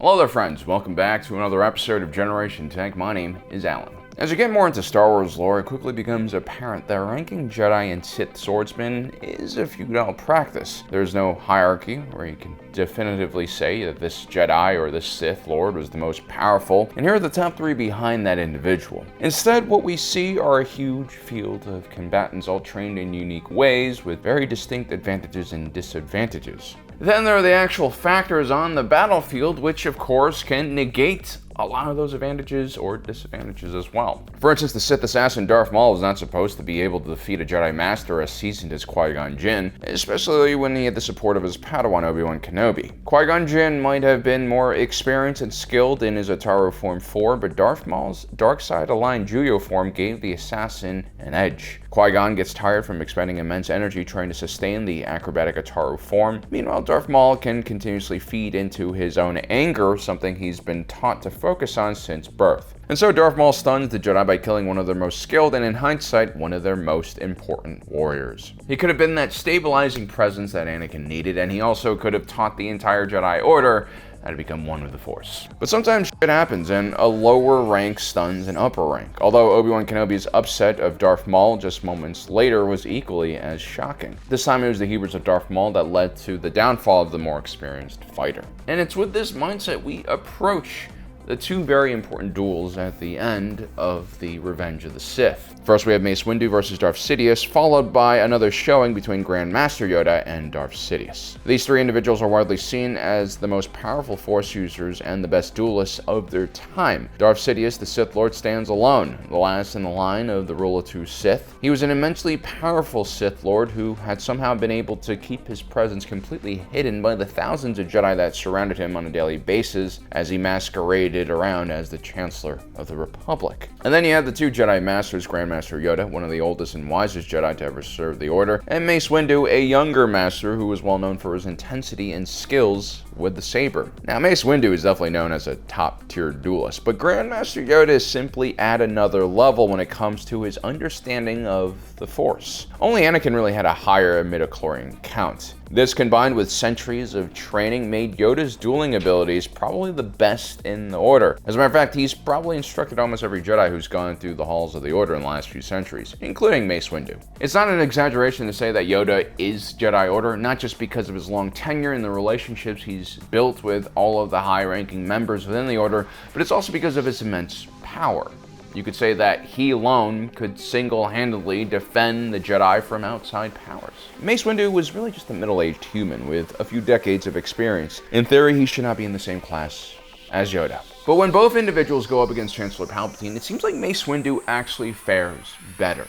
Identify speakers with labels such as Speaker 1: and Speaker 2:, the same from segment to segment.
Speaker 1: Hello there friends, welcome back to another episode of Generation Tech. My name is Alan. As you get more into Star Wars lore, it quickly becomes apparent that ranking Jedi and Sith swordsmen is a feudal practice. There's no hierarchy where you can definitively say that this Jedi or this Sith Lord was the most powerful, and here are the top 3 behind that individual. Instead, what we see are a huge field of combatants all trained in unique ways with very distinct advantages and disadvantages. Then there are the actual factors on the battlefield, which of course can negate a lot of those advantages or disadvantages as well. For instance, the Sith assassin Darth Maul is not supposed to be able to defeat a Jedi Master as seasoned as Qui-Gon Jinn, especially when he had the support of his Padawan Obi-Wan Kenobi. Qui-Gon Jinn might have been more experienced and skilled in his Ataru Form 4, but Darth Maul's Darkside aligned Juyo form gave the assassin an edge. Qui-Gon gets tired from expending immense energy trying to sustain the acrobatic Ataru form. Meanwhile, Darth Maul can continuously feed into his own anger, something he's been taught to focus on since birth. And so Darth Maul stuns the Jedi by killing one of their most skilled and, in hindsight, one of their most important warriors. He could have been that stabilizing presence that Anakin needed, and he also could have taught the entire Jedi Order how to become one with the Force. But sometimes shit happens, and a lower rank stuns an upper rank. Although Obi-Wan Kenobi's upset of Darth Maul just moments later was equally as shocking. This time it was the hubris of Darth Maul that led to the downfall of the more experienced fighter. And it's with this mindset we approach the 2 very important duels at the end of the Revenge of the Sith. First we have Mace Windu versus Darth Sidious, followed by another showing between Grandmaster Yoda and Darth Sidious. These 3 individuals are widely seen as the most powerful Force users and the best duelists of their time. Darth Sidious, the Sith Lord, stands alone, the last in the line of the rule of 2 Sith. He was an immensely powerful Sith Lord who had somehow been able to keep his presence completely hidden by the thousands of Jedi that surrounded him on a daily basis as he masqueraded around as the Chancellor of the Republic. And then you have the 2 Jedi Masters, Grandmaster Yoda, one of the oldest and wisest Jedi to ever serve the Order, and Mace Windu, a younger Master who was well known for his intensity and skills with the Saber. Now, Mace Windu is definitely known as a top-tier duelist, but Grandmaster Yoda is simply at another level when it comes to his understanding of the Force. Only Anakin really had a higher midichlorian count. This, combined with centuries of training, made Yoda's dueling abilities probably the best in the Order. As a matter of fact, he's probably instructed almost every Jedi who's gone through the halls of the Order in the last few centuries, including Mace Windu. It's not an exaggeration to say that Yoda is Jedi Order, not just because of his long tenure and the relationships he's built with all of the high-ranking members within the Order, but it's also because of his immense power. You could say that he alone could single-handedly defend the Jedi from outside powers. Mace Windu was really just a middle-aged human with a few decades of experience. In theory, he should not be in the same class as Yoda. But when both individuals go up against Chancellor Palpatine, it seems like Mace Windu actually fares better.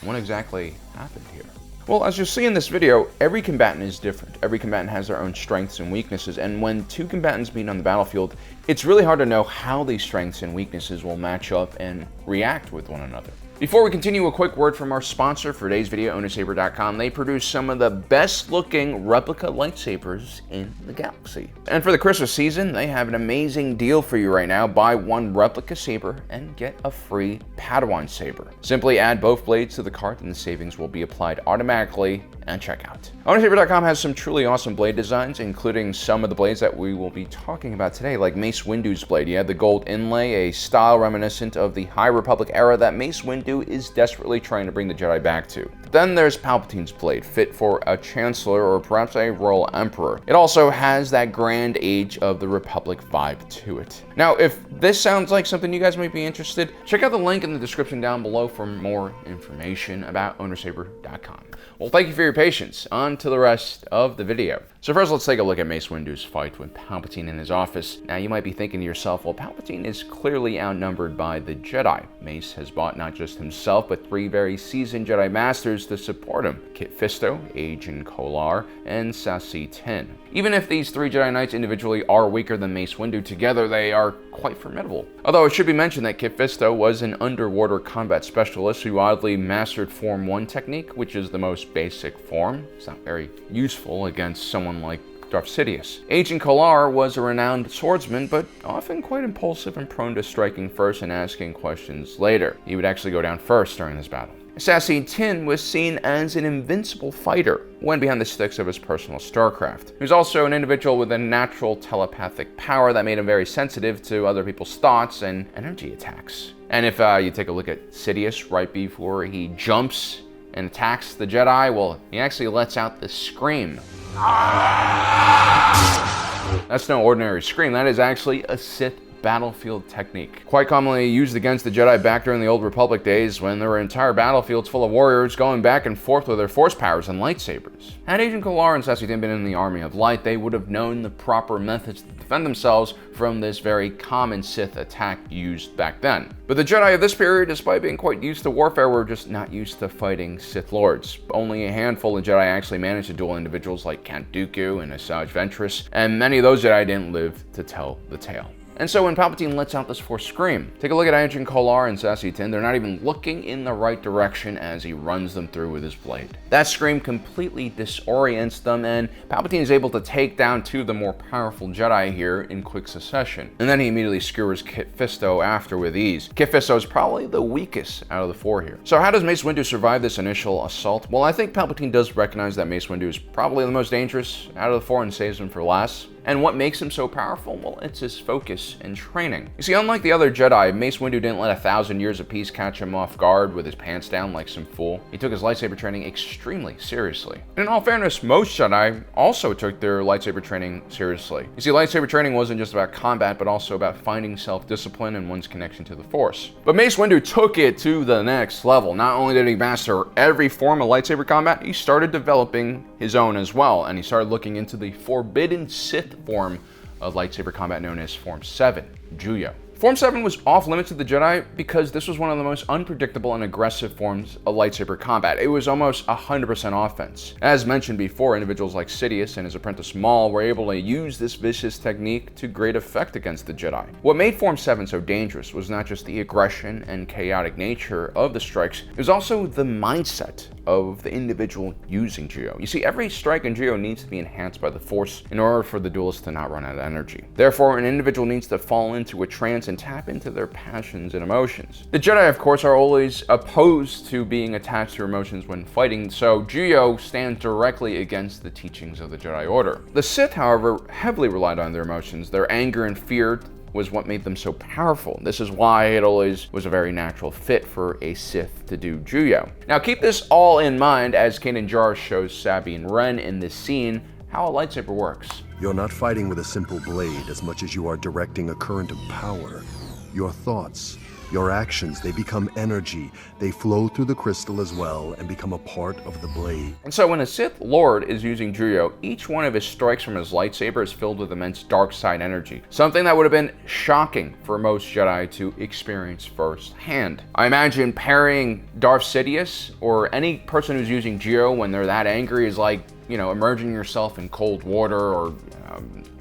Speaker 1: What exactly happened here? Well, as you'll see in this video, every combatant is different. Every combatant has their own strengths and weaknesses, and when 2 combatants meet on the battlefield, it's really hard to know how these strengths and weaknesses will match up and react with one another. Before we continue, a quick word from our sponsor for today's video, Saber.com. They produce some of the best looking replica lightsabers in the galaxy. And for the Christmas season, they have an amazing deal for you right now. Buy 1 replica saber and get a free Padawan saber. Simply add both blades to the cart and the savings will be applied automatically at checkout. Saber.com has some truly awesome blade designs, including some of the blades that we will be talking about today, like Mace Windu's blade. You have the gold inlay, a style reminiscent of the High Republic era that Mace Windu is desperately trying to bring the Jedi back to. Then there's Palpatine's blade, fit for a Chancellor or perhaps a Royal Emperor. It also has that grand age of the Republic vibe to it. Now, if this sounds like something you guys might be interested, check out the link in the description down below for more information about Saber.com. Well, thank you for your patience. On to the rest of the video. So first, let's take a look at Mace Windu's fight with Palpatine in his office. Now, you might be thinking to yourself, well, Palpatine is clearly outnumbered by the Jedi. Mace has bought not just himself, but 3 very seasoned Jedi Masters to support him: Kit Fisto, Agen Kolar, and Saci Tin. Even if these 3 Jedi Knights individually are weaker than Mace Windu, together they are quite formidable. Although it should be mentioned that Kit Fisto was an underwater combat specialist who oddly mastered Form 1 technique, which is the most basic form. It's not very useful against someone like Darth Sidious. Agen Kolar was a renowned swordsman, but often quite impulsive and prone to striking first and asking questions later. He would actually go down first during this battle. Assassin Tin was seen as an invincible fighter when behind the sticks of his personal starcraft. He was also an individual with a natural telepathic power that made him very sensitive to other people's thoughts and energy attacks. And if you take a look at Sidious right before he jumps and attacks the Jedi, well, he actually lets out this scream. That's no ordinary scream, that is actually a Sith battlefield technique. Quite commonly used against the Jedi back during the Old Republic days when there were entire battlefields full of warriors going back and forth with their force powers and lightsabers. Had Agent Kalar and Sassy Tin been in the Army of Light, they would have known the proper methods to defend themselves from this very common Sith attack used back then. But the Jedi of this period, despite being quite used to warfare, were just not used to fighting Sith Lords. Only a handful of Jedi actually managed to duel individuals like Count Dooku and Asajj Ventress, and many of those Jedi didn't live to tell the tale. And so when Palpatine lets out this Force scream, take a look at Agent Kalar and Sassy Tin, they're not even looking in the right direction as he runs them through with his blade. That scream completely disorients them, and Palpatine is able to take down two of the more powerful Jedi here in quick succession. And then he immediately skewers Kit Fisto after with ease. Kit Fisto is probably the weakest out of the four here. So how does Mace Windu survive this initial assault? Well, I think Palpatine does recognize that Mace Windu is probably the most dangerous out of the four and saves him for last. And what makes him so powerful? Well, it's his focus and training. You see, unlike the other Jedi, Mace Windu didn't let 1,000 years of peace catch him off guard with his pants down like some fool. He took his lightsaber training extremely seriously. And in all fairness, most Jedi also took their lightsaber training seriously. You see, lightsaber training wasn't just about combat, but also about finding self-discipline and one's connection to the Force. But Mace Windu took it to the next level. Not only did he master every form of lightsaber combat, he started developing his own as well, and he started looking into the forbidden Sith form of lightsaber combat known as Form 7, Juyo. Form 7 was off limits to the Jedi because this was one of the most unpredictable and aggressive forms of lightsaber combat. It was almost 100% offense. As mentioned before, individuals like Sidious and his apprentice Maul were able to use this vicious technique to great effect against the Jedi. What made Form 7 so dangerous was not just the aggression and chaotic nature of the strikes, it was also the mindset of the individual using Juyo. You see, every strike in Juyo needs to be enhanced by the Force in order for the duelist to not run out of energy. Therefore, an individual needs to fall into a trance and tap into their passions and emotions. The Jedi, of course, are always opposed to being attached to emotions when fighting, so Juyo stands directly against the teachings of the Jedi Order. The Sith, however, heavily relied on their emotions. Their anger and fear was what made them so powerful. This is why it always was a very natural fit for a Sith to do Juyo. Now keep this all in mind as Kanan Jarrus shows Sabine Wren in this scene how a lightsaber works.
Speaker 2: You're not fighting with a simple blade as much as you are directing a current of power. Your thoughts, your actions, they become energy. They flow through the crystal as well and become a part of the blade.
Speaker 1: And so when a Sith Lord is using Juyo, each one of his strikes from his lightsaber is filled with immense Darkside energy. Something that would have been shocking for most Jedi to experience firsthand. I imagine parrying Darth Sidious or any person who's using Juyo when they're that angry is like, you know, immersing yourself in cold water or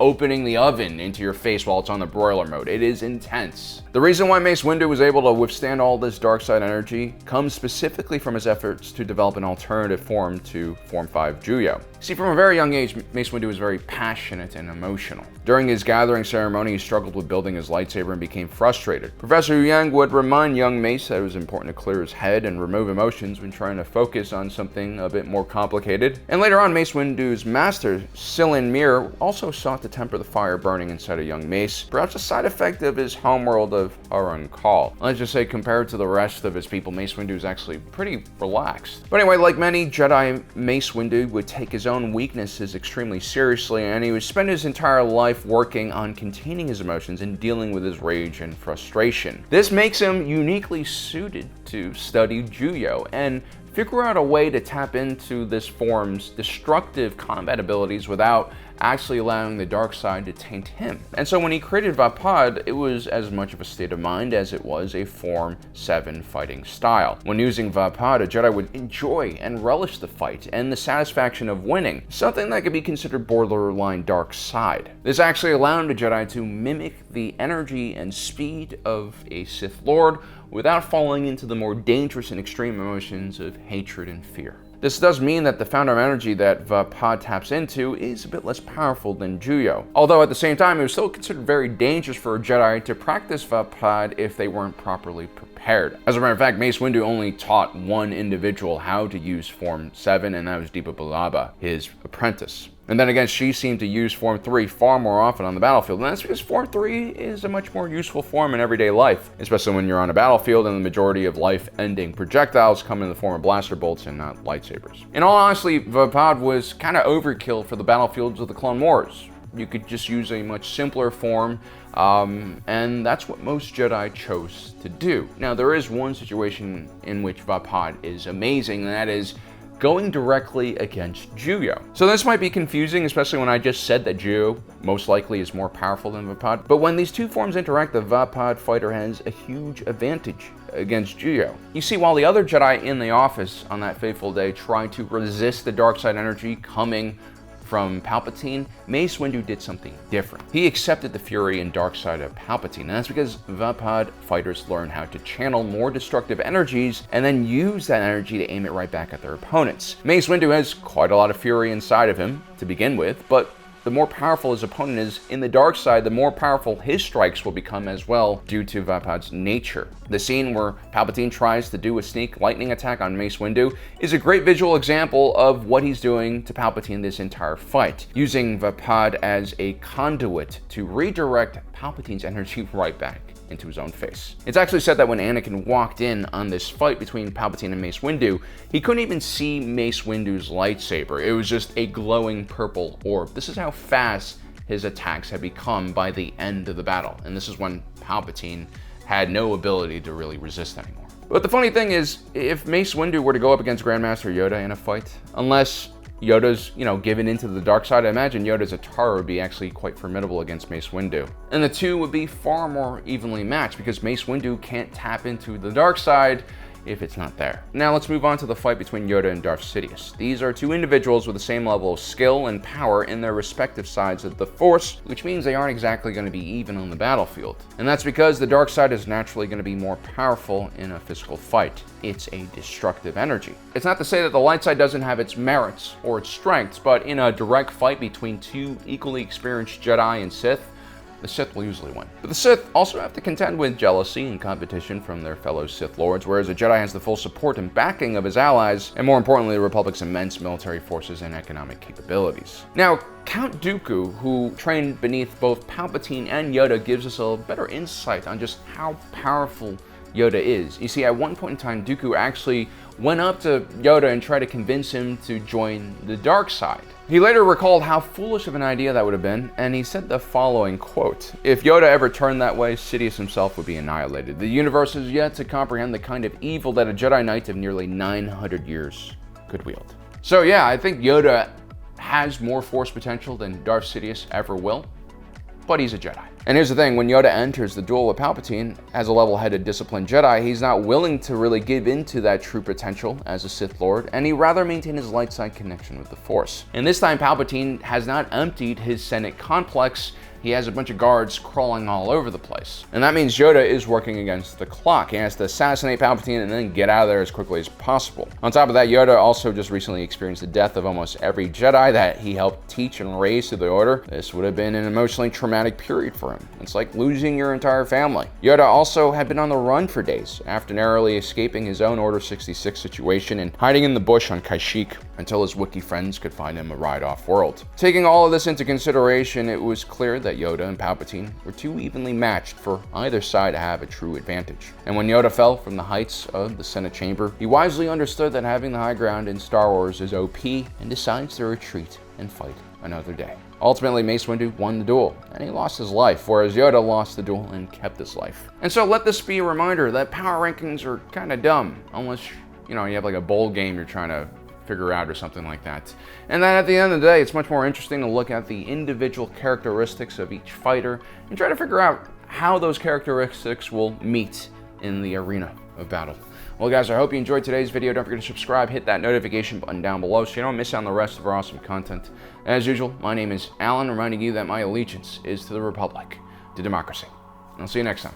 Speaker 1: opening the oven into your face while it's on the broiler mode. It is intense. The reason why Mace Windu was able to withstand all this Darkside energy comes specifically from his efforts to develop an alternative form to Form 5 Juyo. See, from a very young age, Mace Windu was very passionate and emotional. During his gathering ceremony, he struggled with building his lightsaber and became frustrated. Professor Yang would remind young Mace that it was important to clear his head and remove emotions when trying to focus on something a bit more complicated. And later on, Mace Windu's master, Silan Mir, also sought to temper the fire burning inside of young Mace, perhaps a side effect of his homeworld of Harun Kal. Let's just say, compared to the rest of his people, Mace Windu is actually pretty relaxed. But anyway, like many Jedi, Mace Windu would take his own weaknesses extremely seriously, and he would spend his entire life working on containing his emotions and dealing with his rage and frustration. This makes him uniquely suited to study Juyo and figure out a way to tap into this form's destructive combat abilities without actually allowing the dark side to taint him. And so when he created Vaapad, it was as much of a state of mind as it was a Form 7 fighting style. When using Vaapad, a Jedi would enjoy and relish the fight and the satisfaction of winning, something that could be considered borderline dark side. This actually allowed a Jedi to mimic the energy and speed of a Sith Lord without falling into the more dangerous and extreme emotions of hatred and fear. This does mean that the fountain of energy that Vaapad taps into is a bit less powerful than Juyo. Although at the same time, it was still considered very dangerous for a Jedi to practice Vaapad if they weren't properly prepared. As a matter of fact, Mace Windu only taught one individual how to use Form 7, and that was Balaba, his apprentice. And then again, she seemed to use Form 3 far more often on the battlefield, and that's because Form 3 is a much more useful form in everyday life, especially when you're on a battlefield and the majority of life-ending projectiles come in the form of blaster bolts and not lightsabers. In all honesty, Vaapad was kind of overkill for the battlefields of the Clone Wars. You could just use a much simpler form, and that's what most Jedi chose to do. Now, there is one situation in which Vaapad is amazing, and that is going directly against Juyo. So this might be confusing, especially when I just said that Juyo most likely is more powerful than Vaapad. But when these two forms interact, the Vaapad fighter has a huge advantage against Juyo. You see, while the other Jedi in the office on that fateful day tried to resist the Darkside energy coming from Palpatine, Mace Windu did something different. He accepted the fury and dark side of Palpatine, and that's because Vaapad fighters learn how to channel more destructive energies and then use that energy to aim it right back at their opponents. Mace Windu has quite a lot of fury inside of him to begin with, but the more powerful his opponent is in the dark side, the more powerful his strikes will become as well due to Vaapad's nature. The scene where Palpatine tries to do a sneak lightning attack on Mace Windu is a great visual example of what he's doing to Palpatine this entire fight, using Vaapad as a conduit to redirect Palpatine's energy right back into his own face. It's actually said that when Anakin walked in on this fight between Palpatine and Mace Windu, he couldn't even see Mace Windu's lightsaber. It was just a glowing purple orb. This is how fast his attacks had become by the end of the battle, and this is when Palpatine had no ability to really resist anymore. But the funny thing is, if Mace Windu were to go up against Grandmaster Yoda in a fight, unless Yoda's, given into the dark side, I imagine Yoda's Atara would be actually quite formidable against Mace Windu. And the two would be far more evenly matched because Mace Windu can't tap into the dark side if it's not there. Now let's move on to the fight between Yoda and Darth Sidious. These are two individuals with the same level of skill and power in their respective sides of the Force, which means they aren't exactly going to be even on the battlefield. And that's because the dark side is naturally going to be more powerful in a physical fight. It's a destructive energy. It's not to say that the light side doesn't have its merits or its strengths, but in a direct fight between two equally experienced Jedi and Sith, the Sith will usually win. But the Sith also have to contend with jealousy and competition from their fellow Sith Lords, whereas a Jedi has the full support and backing of his allies, and more importantly, the Republic's immense military forces and economic capabilities. Now, Count Dooku, who trained beneath both Palpatine and Yoda, gives us a better insight on just how powerful Yoda is. You see, at one point in time, Dooku actually went up to Yoda and tried to convince him to join the dark side. He later recalled how foolish of an idea that would have been, and he said the following quote: "If Yoda ever turned that way, Sidious himself would be annihilated. The universe is yet to comprehend the kind of evil that a Jedi Knight of nearly 900 years could wield." So yeah, I think Yoda has more Force potential than Darth Sidious ever will, but he's a Jedi. And here's the thing, when Yoda enters the duel with Palpatine, as a level-headed, disciplined Jedi, he's not willing to really give into that true potential as a Sith Lord, and he'd rather maintain his light side connection with the Force. And this time, Palpatine has not emptied his Senate complex. He has a bunch of guards crawling all over the place. And that means Yoda is working against the clock. He has to assassinate Palpatine and then get out of there as quickly as possible. On top of that, Yoda also just recently experienced the death of almost every Jedi that he helped teach and raise to the Order. This would have been an emotionally traumatic period for him. It's like losing your entire family. Yoda also had been on the run for days after narrowly escaping his own Order 66 situation and hiding in the bush on Kashyyyk until his Wookiee friends could find him a ride off-world. Taking all of this into consideration, it was clear that Yoda and Palpatine were too evenly matched for either side to have a true advantage. And when Yoda fell from the heights of the Senate chamber, he wisely understood that having the high ground in Star Wars is OP and decides to retreat and fight another day. Ultimately, Mace Windu won the duel, and he lost his life, whereas Yoda lost the duel and kept his life. And so let this be a reminder that power rankings are kind of dumb, unless, you have like a bowl game you're trying to figure out or something like that. And then at the end of the day, it's much more interesting to look at the individual characteristics of each fighter and try to figure out how those characteristics will meet in the arena of battle. Well guys, I hope you enjoyed today's video. Don't forget to subscribe, hit that notification button down below so you don't miss out on the rest of our awesome content. As usual, my name is Alan, reminding you that my allegiance is to the Republic, to democracy. I'll see you next time.